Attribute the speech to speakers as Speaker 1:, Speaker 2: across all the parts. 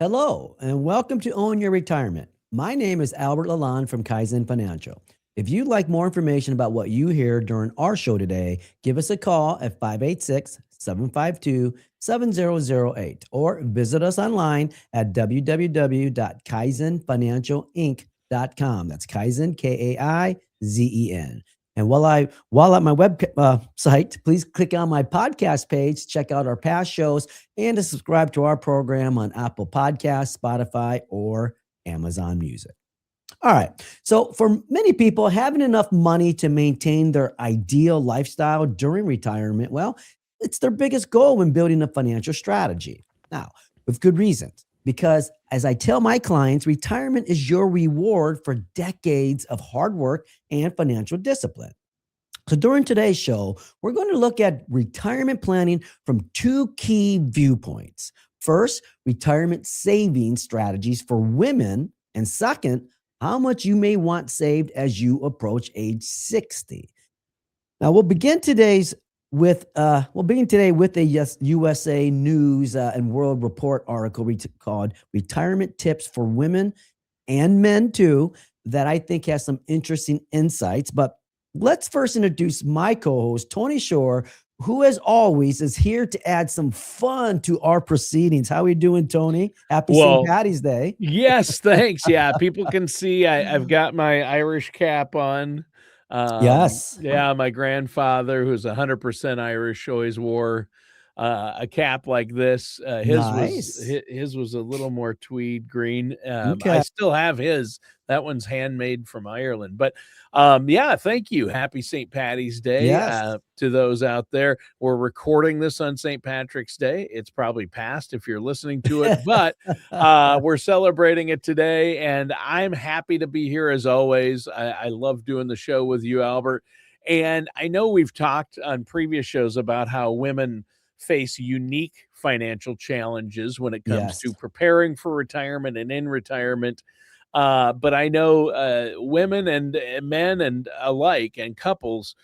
Speaker 1: Hello, and welcome to Own Your Retirement. My name is Albert Lalonde from Kaizen Financial. If you'd like more information about what you hear during our show today, give us a call at 586-752-7008 or visit us online at www.kaizenfinancialinc.com. That's Kaizen, Kaizen. And while at my web site, please click on my podcast page, check out our past shows, and to subscribe to our program on Apple Podcasts, Spotify, or Amazon Music. All right. So, for many people, having enough money to maintain their ideal lifestyle during retirement, well, it's their biggest goal when building a financial strategy. Now, with good reasons, because as I tell my clients, retirement is your reward for decades of hard work and financial discipline. So during today's show, we're going to look at retirement planning from two key viewpoints. First, retirement saving strategies for women, and second, how much you may want saved as you approach age 60. Now we'll begin today with a USA News and World Report article called "Retirement Tips for Women and Men Too," that I think has some interesting insights. But let's first introduce my co-host, Tony Shore, who, as always, is here to add some fun to our proceedings. How are we doing, Tony? Happy St.
Speaker 2: Well,
Speaker 1: Patty's Day.
Speaker 2: yes, thanks. Yeah, people can see I've got my Irish cap on.
Speaker 1: Yes.
Speaker 2: Yeah, my grandfather, who's 100% Irish, always wore a cap like this.
Speaker 1: Nice.
Speaker 2: His was a little more tweed green. I
Speaker 1: Okay.
Speaker 2: still have his. That one's handmade from Ireland. But yeah, thank you. Happy St. Patty's Day
Speaker 1: Yes.
Speaker 2: to those out there. We're recording this on St. Patrick's Day. It's probably past if you're listening to it, but we're celebrating it today, and I'm happy to be here as always. I love doing the show with you, Albert. And I know we've talked on previous shows about how women face unique financial challenges when it comes
Speaker 1: Yes.
Speaker 2: to preparing for retirement and in retirement. But I know women and men and alike and couples,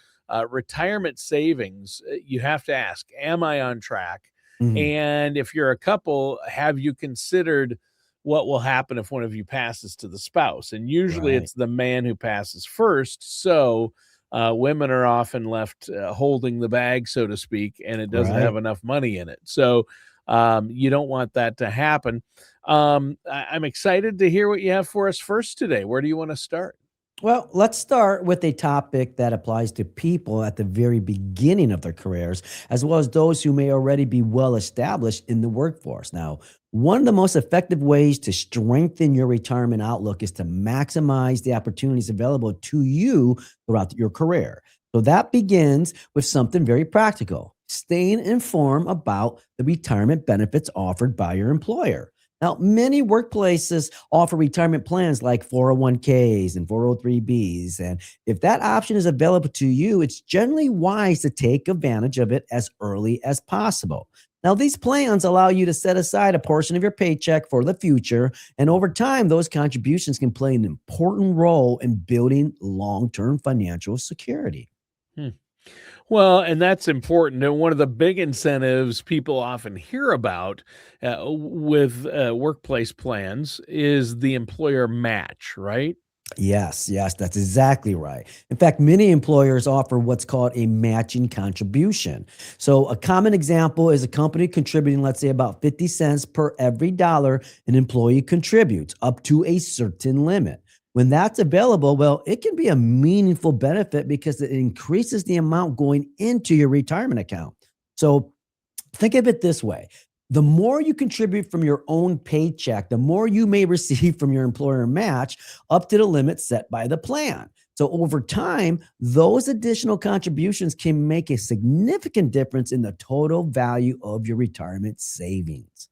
Speaker 2: retirement savings, you have to ask, am I on track?
Speaker 1: Mhm.
Speaker 2: And if you're a couple, have you considered what will happen if one of you passes to the spouse? And usually
Speaker 1: Right.
Speaker 2: it's the man who passes first. So women are often left holding the bag, so to speak, and it doesn't
Speaker 1: Right.
Speaker 2: have enough money in it. So you don't want that to happen. I'm excited to hear what you have for us first today. Where do you want to start?
Speaker 1: Well, let's start with a topic that applies to people at the very beginning of their careers, as well as those who may already be well established in the workforce. Now, one of the most effective ways to strengthen your retirement outlook is to maximize the opportunities available to you throughout your career. So that begins with something very practical: staying informed about the retirement benefits offered by your employer. Now, many workplaces offer retirement plans like 401ks and 403bs. And if that option is available to you, it's generally wise to take advantage of it as early as possible. Now, these plans allow you to set aside a portion of your paycheck for the future. And over time, those contributions can play an important role in building long term financial security.
Speaker 2: Hmm. Well, and that's important. And one of the big incentives people often hear about with workplace plans is the employer match, right?
Speaker 1: Yes, that's exactly right. In fact, many employers offer what's called a matching contribution. So, a common example is a company contributing, let's say, about 50 cents per every dollar an employee contributes, up to a certain limit. When that's available, well, it can be a meaningful benefit because it increases the amount going into your retirement account. So, think of it this way: the more you contribute from your own paycheck, the more you may receive from your employer match up to the limit set by the plan. So over time, those additional contributions can make a significant difference in the total value of your retirement savings.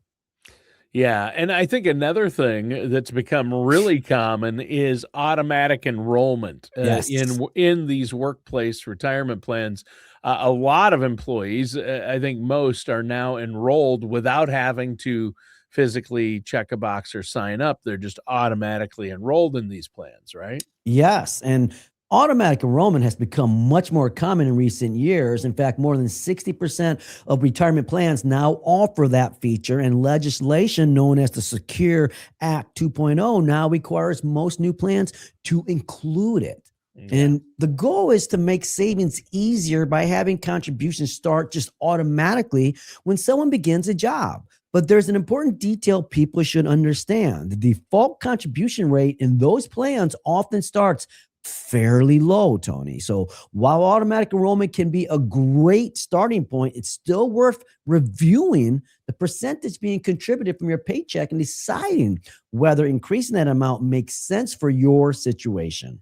Speaker 2: Yeah, and I think another thing that's become really common is automatic enrollment
Speaker 1: Yes.
Speaker 2: in these workplace retirement plans. A lot of employees, I think most, are now enrolled without having to physically check a box or sign up. They're just automatically enrolled in these plans, right?
Speaker 1: Yes, and Automatic enrollment has become much more common in recent years. In fact, more than 60% of retirement plans now offer that feature, and legislation known as the Secure Act 2.0 now requires most new plans to include it.
Speaker 2: Yeah.
Speaker 1: And the goal is to make savings easier by having contributions start just automatically when someone begins a job. But there's an important detail people should understand. The default contribution rate in those plans often starts fairly low, Tony. So while automatic enrollment can be a great starting point, it's still worth reviewing the percentage being contributed from your paycheck and deciding whether increasing that amount makes sense for your situation.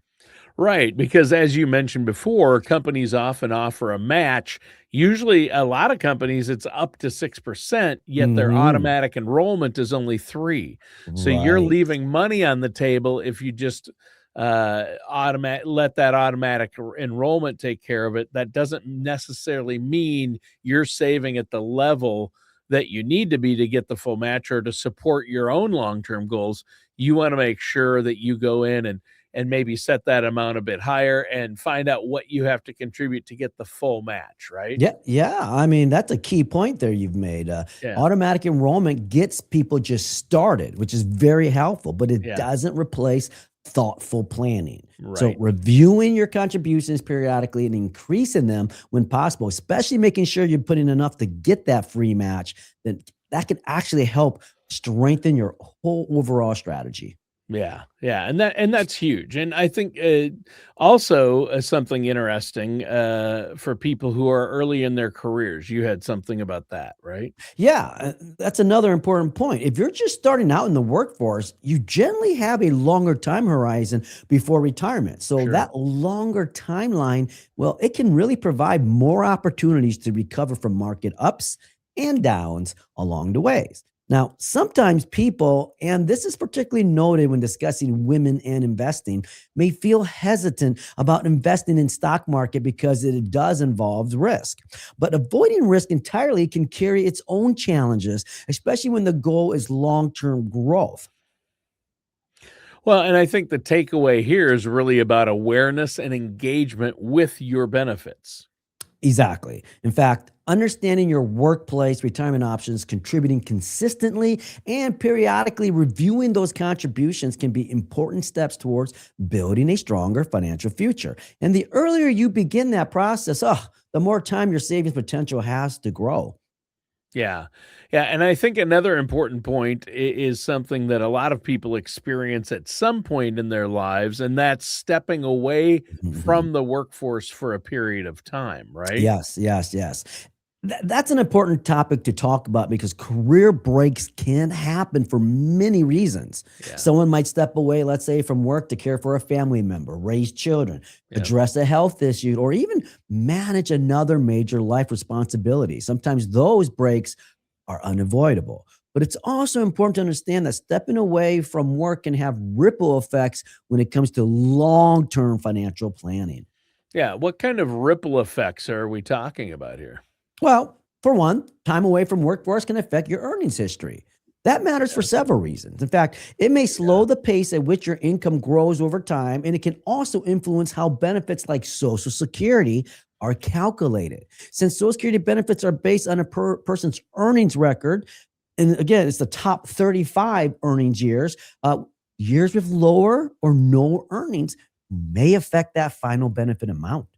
Speaker 2: Right, because as you mentioned before, companies often offer a match. Usually, a lot of companies, it's up to 6%, yet their
Speaker 1: Hmm.
Speaker 2: automatic enrollment is only 3. So you're
Speaker 1: Right.
Speaker 2: leaving money on the table if you just let that automatic enrollment take care of it. That doesn't necessarily mean you're saving at the level that you need to be to get the full match or to support your own long-term goals. You want to make sure that you go in and maybe set that amount a bit higher and find out what you have to contribute to get the full match, right?
Speaker 1: Yeah, yeah. I mean, that's a key point there you've made.
Speaker 2: Yeah.
Speaker 1: Automatic enrollment gets people just started, which is very helpful, but it
Speaker 2: Yeah.
Speaker 1: doesn't replace thoughtful planning. So,
Speaker 2: Right.
Speaker 1: reviewing your contributions periodically and increasing them when possible, especially making sure you're putting enough to get that free match, then that can actually help strengthen your whole overall strategy.
Speaker 2: Yeah, yeah, and that's huge, and I think, also, something interesting, for people who are early in their careers, you had something about that, right?
Speaker 1: Yeah, that's another important point. If you're just starting out in the workforce, you generally have a longer time horizon before retirement. So
Speaker 2: Sure.
Speaker 1: that longer timeline, well, it can really provide more opportunities to recover from market ups and downs along the ways. Now, sometimes people, and this is particularly noted when discussing women and investing, may feel hesitant about investing in stock market because it does involve risk. But avoiding risk entirely can carry its own challenges, especially when the goal is long term growth.
Speaker 2: Well, and I think the takeaway here is really about awareness and engagement with your benefits.
Speaker 1: Exactly. In fact, understanding your workplace retirement options, contributing consistently, and periodically reviewing those contributions can be important steps towards building a stronger financial future. And the earlier you begin that process, the more time your savings potential has to grow.
Speaker 2: Yeah. Yeah, and I think another important point is something that a lot of people experience at some point in their lives, and that's stepping away from the workforce for a period of time, right?
Speaker 1: Yes, yes, yes. That's an important topic to talk about because career breaks can happen for many reasons.
Speaker 2: Yeah.
Speaker 1: Someone might step away, let's say, from work to care for a family member, raise children,
Speaker 2: Yeah.
Speaker 1: address a health issue, or even manage another major life responsibility. Sometimes those breaks are unavoidable. But it's also important to understand that stepping away from work can have ripple effects when it comes to long term financial planning.
Speaker 2: Yeah, what kind of ripple effects are we talking about here?
Speaker 1: Well, for one, time away from workforce can affect your earnings history. That matters for
Speaker 2: Yeah,
Speaker 1: several reasons. In fact, it may
Speaker 2: yeah.
Speaker 1: slow the pace at which your income grows over time, and it can also influence how benefits like Social Security are calculated. Since Social Security benefits are based on a person's earnings record, and again, it's the top 35 earnings years, years with lower or no earnings may affect that final benefit amount.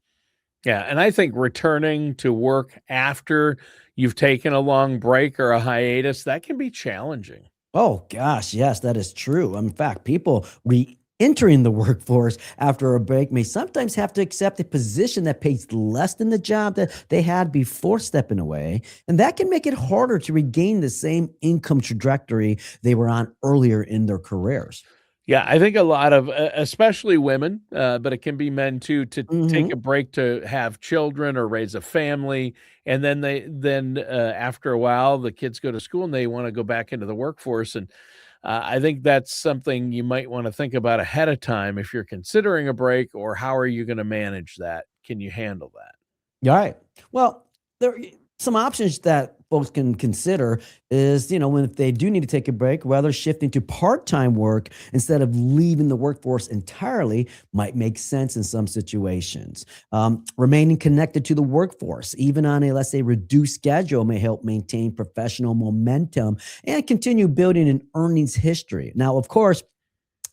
Speaker 2: Yeah, and I think returning to work after you've taken a long break or a hiatus, that can be challenging.
Speaker 1: Oh gosh, yes, that is true. In fact, people re-entering the workforce after a break may sometimes have to accept a position that pays less than the job that they had before stepping away, and that can make it harder to regain the same income trajectory they were on earlier in their careers.
Speaker 2: Yeah, I think a lot of, especially women, but it can be men too, to take a
Speaker 1: Mhm.
Speaker 2: break to have children or raise a family, and then after a while, the kids go to school and they want to go back into the workforce, and I think that's something you might want to think about ahead of time if you're considering a break, or how are you going to manage that? Can you handle that?
Speaker 1: All right. Well, there are some options that folks can consider is, when if they do need to take a break, whether shifting to part-time work instead of leaving the workforce entirely might make sense in some situations. Remaining connected to the workforce, even on a, let's say, reduced schedule, may help maintain professional momentum and continue building an earnings history. Now, of course,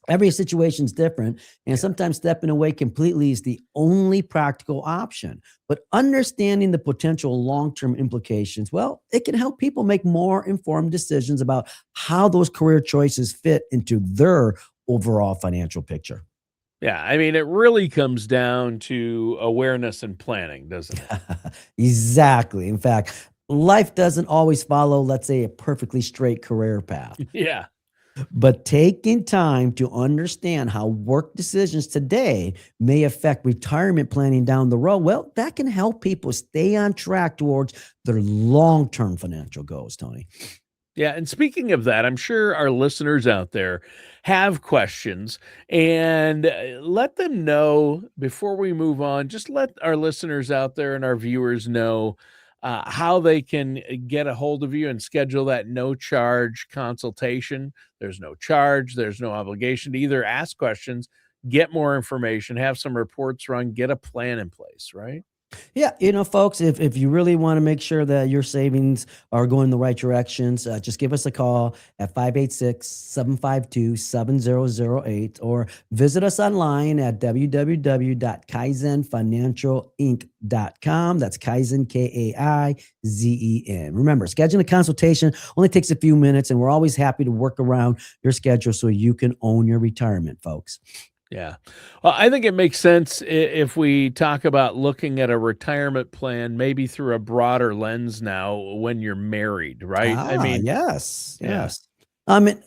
Speaker 1: every situation is different, and sometimes stepping away completely is the only practical option. But understanding the potential long-term implications, well, it can help people make more informed decisions about how those career choices fit into their overall financial picture.
Speaker 2: Yeah, I mean, it really comes down to awareness and planning, doesn't it?
Speaker 1: Exactly. In fact, life doesn't always follow, let's say, a perfectly straight career path.
Speaker 2: Yeah.
Speaker 1: But taking time to understand how work decisions today may affect retirement planning down the road, well, that can help people stay on track towards their long term financial goals, Tony.
Speaker 2: Yeah, and speaking of that, I'm sure our listeners out there have questions, and let them know before we move on. Just let our listeners out there and our viewers know how they can get a hold of you and schedule that no charge consultation. There's no charge, there's no obligation to either ask questions, get more information, have some reports run, get a plan in place, right?
Speaker 1: Yeah, folks, if you really want to make sure that your savings are going in the right directions, just give us a call at 586-752-7008 or visit us online at www.kaizenfinancialinc.com. That's Kaizen, Kaizen. Remember, scheduling a consultation only takes a few minutes, and we're always happy to work around your schedule so you can own your retirement, folks.
Speaker 2: Yeah. Well, I think it makes sense if we talk about looking at a retirement plan maybe through a broader lens now when you're married, right? I
Speaker 1: Ah,
Speaker 2: mean,
Speaker 1: yes,
Speaker 2: yeah.
Speaker 1: yes. I mean,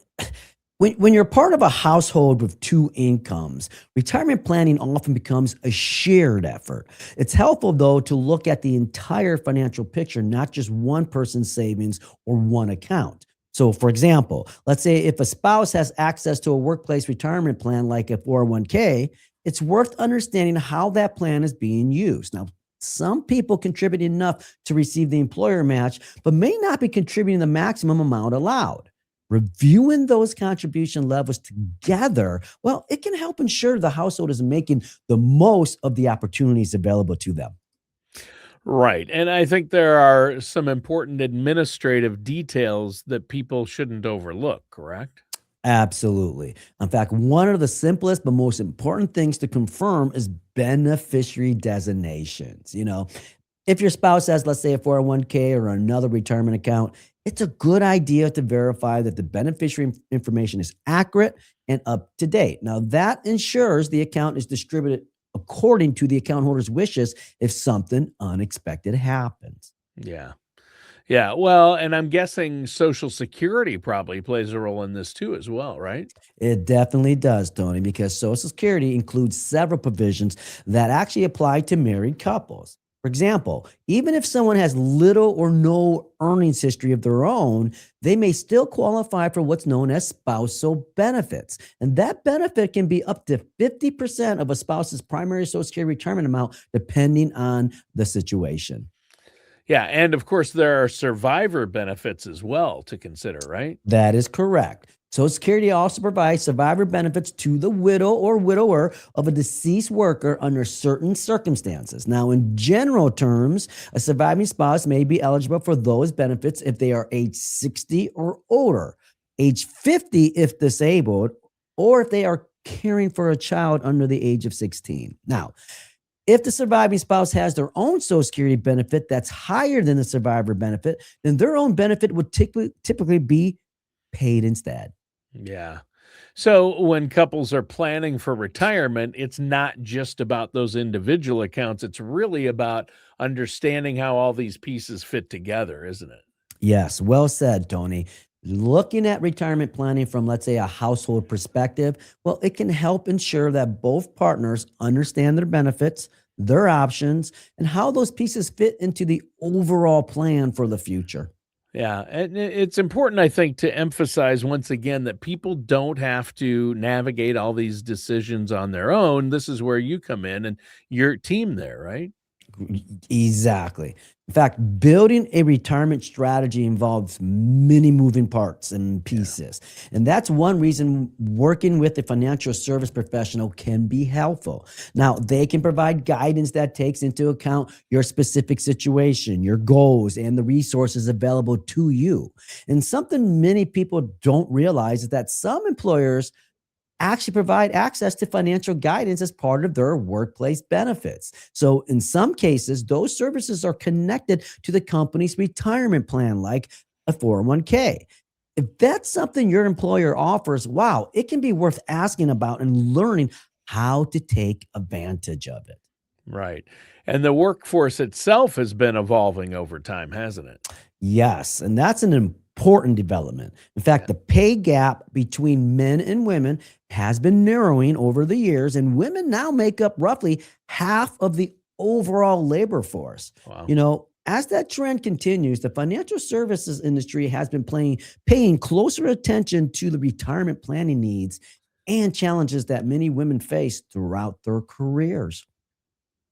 Speaker 1: when you're part of a household with two incomes, retirement planning often becomes a shared effort. It's helpful, though, to look at the entire financial picture, not just one person's savings or one account. So, for example, let's say if a spouse has access to a workplace retirement plan like a 401k, it's worth understanding how that plan is being used. Now, some people contribute enough to receive the employer match, but may not be contributing the maximum amount allowed. Reviewing those contribution levels together, well, it can help ensure the household is making the most of the opportunities available to them.
Speaker 2: Right. And I think there are some important administrative details that people shouldn't overlook, correct?
Speaker 1: Absolutely. In fact, one of the simplest but most important things to confirm is beneficiary designations. If your spouse has, let's say, a 401k or another retirement account, it's a good idea to verify that the beneficiary information is accurate and up to date. Now, that ensures the account is distributed according to the account holder's wishes if something unexpected happens.
Speaker 2: Yeah. Yeah. Well, and I'm guessing Social Security probably plays a role in this too, as well, right?
Speaker 1: It definitely does, Tony, because Social Security includes several provisions that actually apply to married couples. For example, even if someone has little or no earnings history of their own, they may still qualify for what's known as spousal benefits. And that benefit can be up to 50% of a spouse's primary Social Security retirement amount, depending on the situation.
Speaker 2: Yeah. And of course, there are survivor benefits as well to consider, right?
Speaker 1: That is correct. Social Security also provides survivor benefits to the widow or widower of a deceased worker under certain circumstances. Now, in general terms, a surviving spouse may be eligible for those benefits if they are age 60 or older, age 50 if disabled, or if they are caring for a child under the age of 16. Now, if the surviving spouse has their own Social Security benefit that's higher than the survivor benefit, then their own benefit would typically be paid instead.
Speaker 2: Yeah. So when couples are planning for retirement, it's not just about those individual accounts. It's really about understanding how all these pieces fit together, isn't it?
Speaker 1: Yes, well said, Tony. Looking at retirement planning from, let's say, a household perspective, well, it can help ensure that both partners understand their benefits, their options, and how those pieces fit into the overall plan for the future.
Speaker 2: Yeah. And it's important, I think, to emphasize once again that people don't have to navigate all these decisions on their own. This is where you come in and your team there, right?
Speaker 1: Exactly. In fact, building a retirement strategy involves many moving parts and
Speaker 2: Yeah.
Speaker 1: pieces. And that's one reason working with a financial service professional can be helpful. Now, they can provide guidance that takes into account your specific situation, your goals, and the resources available to you. And something many people don't realize is that some employers actually provide access to financial guidance as part of their workplace benefits. So, in some cases, those services are connected to the company's retirement plan, like a 401k. If that's something your employer offers, wow, it can be worth asking about and learning how to take advantage of it.
Speaker 2: Right. And the workforce itself has been evolving over time, hasn't it?
Speaker 1: Yes, and that's an important development. In fact,
Speaker 2: Yeah.
Speaker 1: the pay gap between men and women has been narrowing over the years, and women now make up roughly half of the overall labor force.
Speaker 2: Wow.
Speaker 1: As that trend continues, the financial services industry has been paying closer attention to the retirement planning needs and challenges that many women face throughout their careers.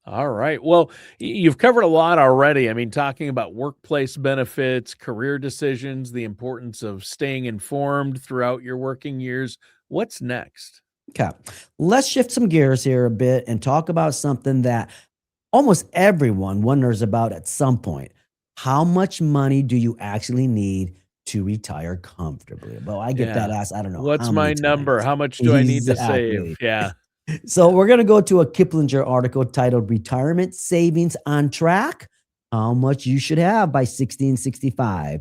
Speaker 2: All right. Well, you've covered a lot already. I mean, talking about workplace benefits, career decisions, the importance of staying informed throughout your working years. What's next?
Speaker 1: Okay, let's shift some gears here a bit and talk about something that almost everyone wonders about at some point. How much money do you actually need to retire comfortably? Well, I get that
Speaker 2: Yeah.
Speaker 1: asked, I don't know
Speaker 2: What's
Speaker 1: how many
Speaker 2: my number?
Speaker 1: times.
Speaker 2: How much do I need to save?
Speaker 1: Exactly.
Speaker 2: Yeah.
Speaker 1: So we're going to go to a Kiplinger article titled Retirement Savings on Track. How much you should have by 1665.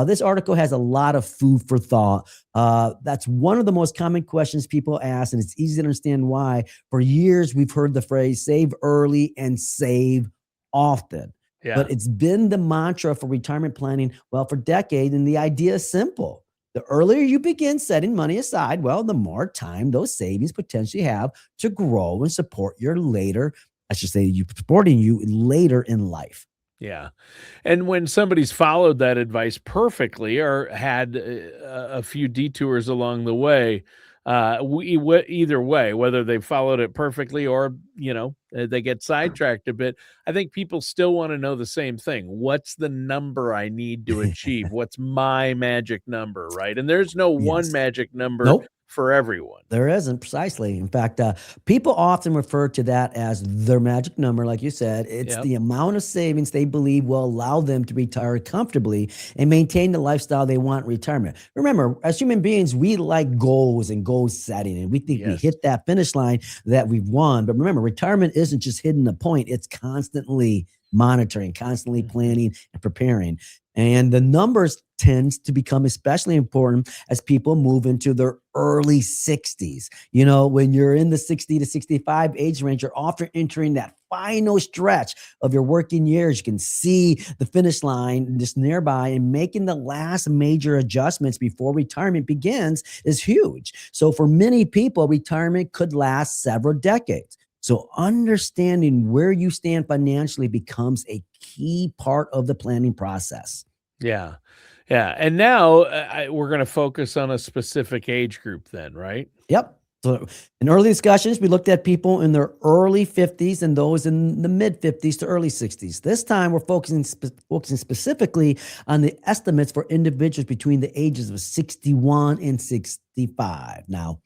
Speaker 1: This article has a lot of food for thought. That's one of the most common questions people ask, and it's easy to understand why. For years, we've heard the phrase save early and save often.
Speaker 2: Yeah.
Speaker 1: But it's been the mantra for retirement planning, well, for decades, and the idea is simple. The earlier you begin setting money aside, well, the more time those savings potentially have to grow and support your later, I should say, you supporting you later in life.
Speaker 2: Yeah. And when somebody's followed that advice perfectly or had a few detours along the way, either way, whether they followed it perfectly or, they get sidetracked a bit, I think people still want to know the same thing. What's the number I need to achieve? What's my magic number, right? And there's no one
Speaker 1: Yes.
Speaker 2: magic number
Speaker 1: Nope.
Speaker 2: for everyone.
Speaker 1: There isn't, precisely. In fact, people often refer to that as their magic number, like you said. It's
Speaker 2: Yep.
Speaker 1: the amount of savings they believe will allow them to retire comfortably and maintain the lifestyle they want in retirement. Remember, as human beings, we like goals and goal setting, and we think we
Speaker 2: Yes.
Speaker 1: hit that finish line that we've won. But remember, retirement isn't just hitting a point, it's constantly monitoring, constantly
Speaker 2: Mhm.
Speaker 1: planning and preparing. And the numbers tends to become especially important as people move into their early 60s. When you're in the 60 to 65 age range, you're often entering that final stretch of your working years. You can see the finish line just nearby, and making the last major adjustments before retirement begins is huge. So for many people, retirement could last several decades. So understanding where you stand financially becomes a key part of the planning process.
Speaker 2: Yeah. Yeah. And now we're going to focus on a specific age group then, right?
Speaker 1: Yep. So in early discussions, we looked at people in their early 50s and those in the mid 50s to early 60s. This time, we're focusing specifically on the estimates for individuals between the ages of 61 and 65. Now,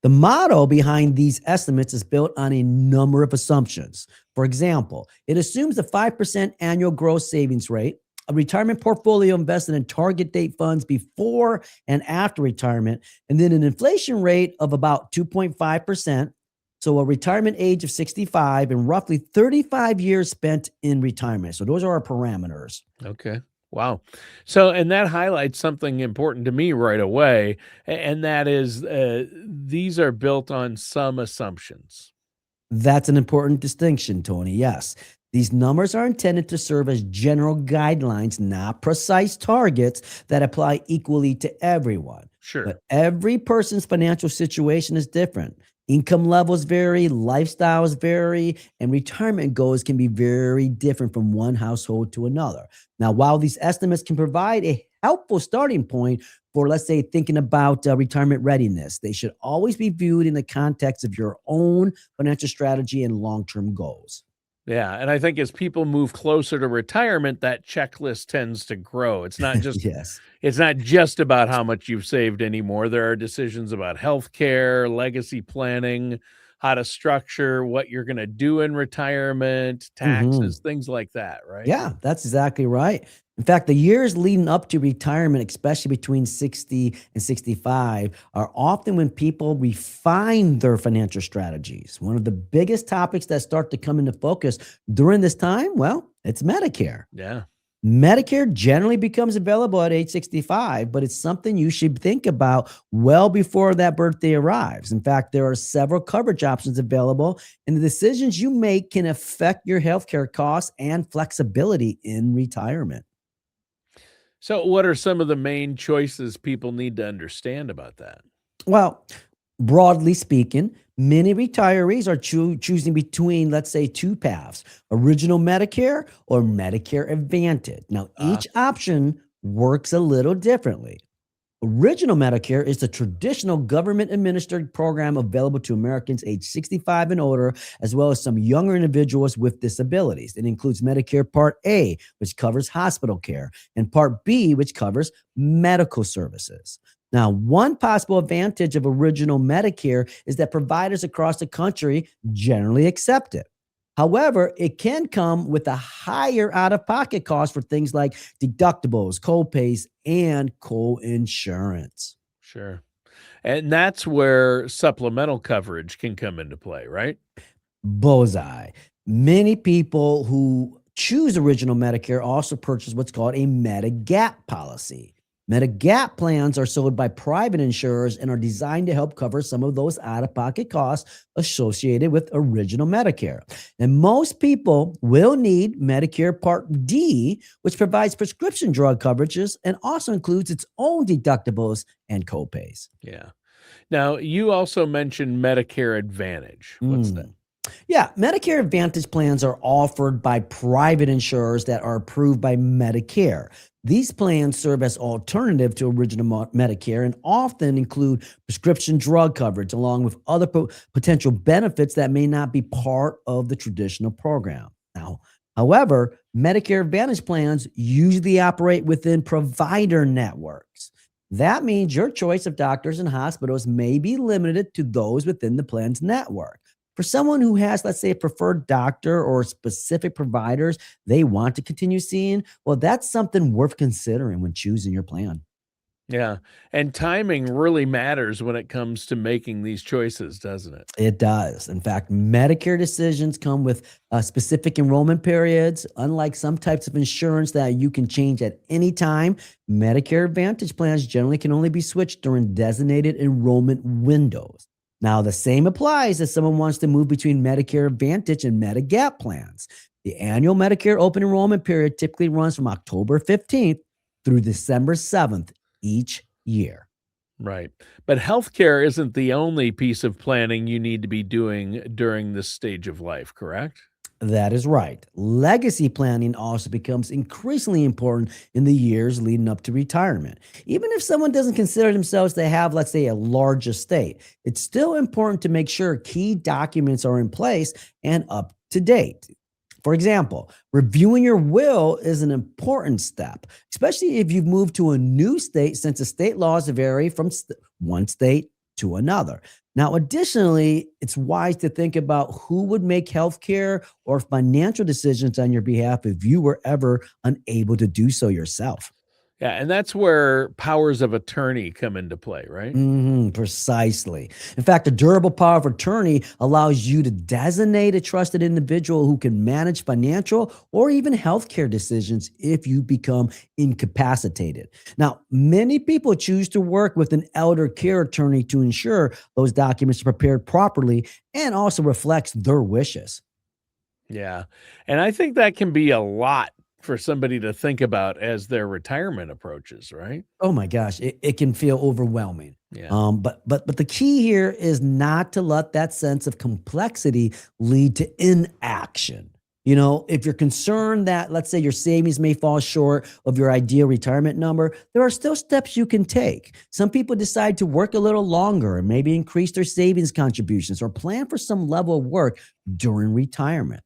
Speaker 1: the model behind these estimates is built on a number of assumptions. For example, it assumes a 5% annual gross savings rate, a retirement portfolio invested in target date funds before and after retirement, and then an inflation rate of about 2.5%. So a retirement age of 65 and roughly 35 years spent in retirement. So those are our parameters.
Speaker 2: Okay. Wow. So, and that highlights something important to me right away, and that is these are built on some assumptions.
Speaker 1: That's an important distinction, Tony. Yes. These numbers are intended to serve as general guidelines, not precise targets that apply equally to everyone.
Speaker 2: Sure.
Speaker 1: But every person's financial situation is different. Income levels vary, lifestyles vary, and retirement goals can be very different from one household to another. Now, while these estimates can provide a helpful starting point for, let's say, thinking about retirement readiness, they should always be viewed in the context of your own financial strategy and long term goals.
Speaker 2: Yeah, and I think as people move closer to retirement, that checklist tends to grow.
Speaker 1: Yes.
Speaker 2: It's not just about how much you've saved anymore. There are decisions about healthcare, legacy planning, how to structure what you're going to do in retirement,
Speaker 1: Mhm.
Speaker 2: taxes, things like that, right?
Speaker 1: Yeah, that's exactly right. In fact, the years leading up to retirement, especially between 60 and 65, are often when people refine their financial strategies. One of the biggest topics that start to come into focus during this time, well, it's Medicare.
Speaker 2: Yeah.
Speaker 1: Medicare generally becomes available at age 65, but it's something you should think about well before that birthday arrives. In fact, there are several coverage options available, and the decisions you make can affect your healthcare costs and flexibility in retirement.
Speaker 2: So, what are some of the main choices people need to understand about that?
Speaker 1: Well, broadly speaking, many retirees are choosing between, let's say, two paths: original Medicare or Medicare Advantage. Now,
Speaker 2: Uh,
Speaker 1: each option works a little differently. Original Medicare is the traditional government administered program available to Americans age 65 and older, as well as some younger individuals with disabilities. It includes Medicare Part A, which covers hospital care, and Part B, which covers medical services. Now, one possible advantage of original Medicare is that providers across the country generally accept it. However, it can come with a higher out of pocket cost for things like deductibles, co-pays, and co-insurance.
Speaker 2: sure. And that's where supplemental coverage can come into play, right?
Speaker 1: Bullseye. Many people who choose original Medicare also purchase what's called a Medigap policy. Medigap plans are sold by private insurers and are designed to help cover some of those out of pocket costs associated with original Medicare. And most people will need Medicare Part D, which provides prescription drug coverages and also includes its own deductibles and copays.
Speaker 2: Yeah. Now, you also mentioned Medicare Advantage. What's that?
Speaker 1: Mm. Yeah, Medicare Advantage plans are offered by private insurers that are approved by Medicare. These plans serve as alternative to original Medicare and often include prescription drug coverage along with other potential benefits that may not be part of the traditional program. Now, however, Medicare Advantage plans usually operate within provider networks. That means your choice of doctors and hospitals may be limited to those within the plan's network. For someone who has, let's say, a preferred doctor or specific providers they want to continue seeing, well, that's something worth considering when choosing your plan.
Speaker 2: Yeah. And timing really matters when it comes to making these choices, doesn't it?
Speaker 1: It does. In fact, Medicare decisions come with specific enrollment periods. Unlike some types of insurance that you can change at any time, Medicare Advantage plans generally can only be switched during designated enrollment windows. Now, the same applies if someone wants to move between Medicare Advantage and Medigap plans. The annual Medicare open enrollment period typically runs from October 15th through December 7th each year.
Speaker 2: Right. But healthcare isn't the only piece of planning you need to be doing during this stage of life, correct?
Speaker 1: That is right. Legacy planning also becomes increasingly important in the years leading up to retirement. Even if someone doesn't consider themselves to have, let's say, a large estate, it's still important to make sure key documents are in place and up to date. For example, reviewing your will is an important step, especially if you've moved to a new state, since the state laws vary from one state to another. Now, additionally, it's wise to think about who would make healthcare or financial decisions on your behalf if you were ever unable to do so yourself.
Speaker 2: Yeah. And that's where powers of attorney come into play, right?
Speaker 1: Precisely. In fact, a durable power of attorney allows you to designate a trusted individual who can manage financial or even healthcare decisions if you become incapacitated. Now, many people choose to work with an elder care attorney to ensure those documents are prepared properly and also reflects their wishes.
Speaker 2: Yeah. And I think that can be a lot for somebody to think about as their retirement approaches, right?
Speaker 1: Oh my gosh, it can feel overwhelming.
Speaker 2: Yeah.
Speaker 1: But the key here is not to let that sense of complexity lead to inaction. You know, if you're concerned that, let's say, your savings may fall short of your ideal retirement number, there are still steps you can take. Some people decide to work a little longer and maybe increase their savings contributions or plan for some level of work during retirement.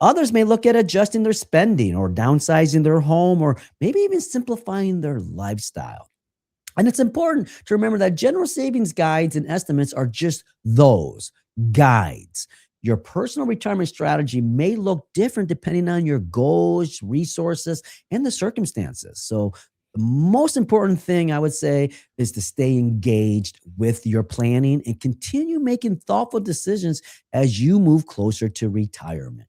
Speaker 1: Others may look at adjusting their spending or downsizing their home or maybe even simplifying their lifestyle. And it's important to remember that general savings guides and estimates are just those guides. Your personal retirement strategy may look different depending on your goals, resources, and the circumstances. So, the most important thing I would say is to stay engaged with your planning and continue making thoughtful decisions as you move closer to retirement.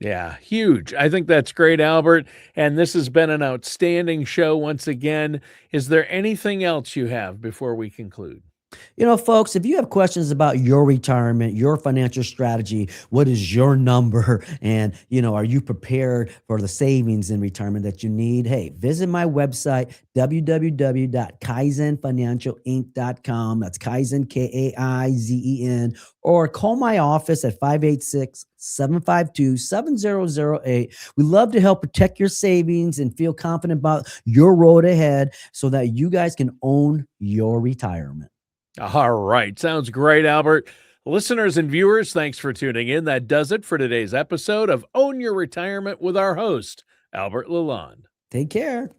Speaker 2: Yeah, huge. I think that's great, Albert. And this has been an outstanding show once again. Is there anything else you have before we conclude?
Speaker 1: Folks, if you have questions about your retirement, your financial strategy, what is your number? And, are you prepared for the savings in retirement that you need? Hey, visit my website, www.kaizenfinancialinc.com. That's Kaizen, Kaizen, or call my office at 586-752-7008. We love to help protect your savings and feel confident about your road ahead so that you guys can own your retirement.
Speaker 2: All right. Sounds great, Albert. Listeners and viewers, thanks for tuning in. That does it for today's episode of Own Your Retirement with our host, Albert Lalonde.
Speaker 1: Take care.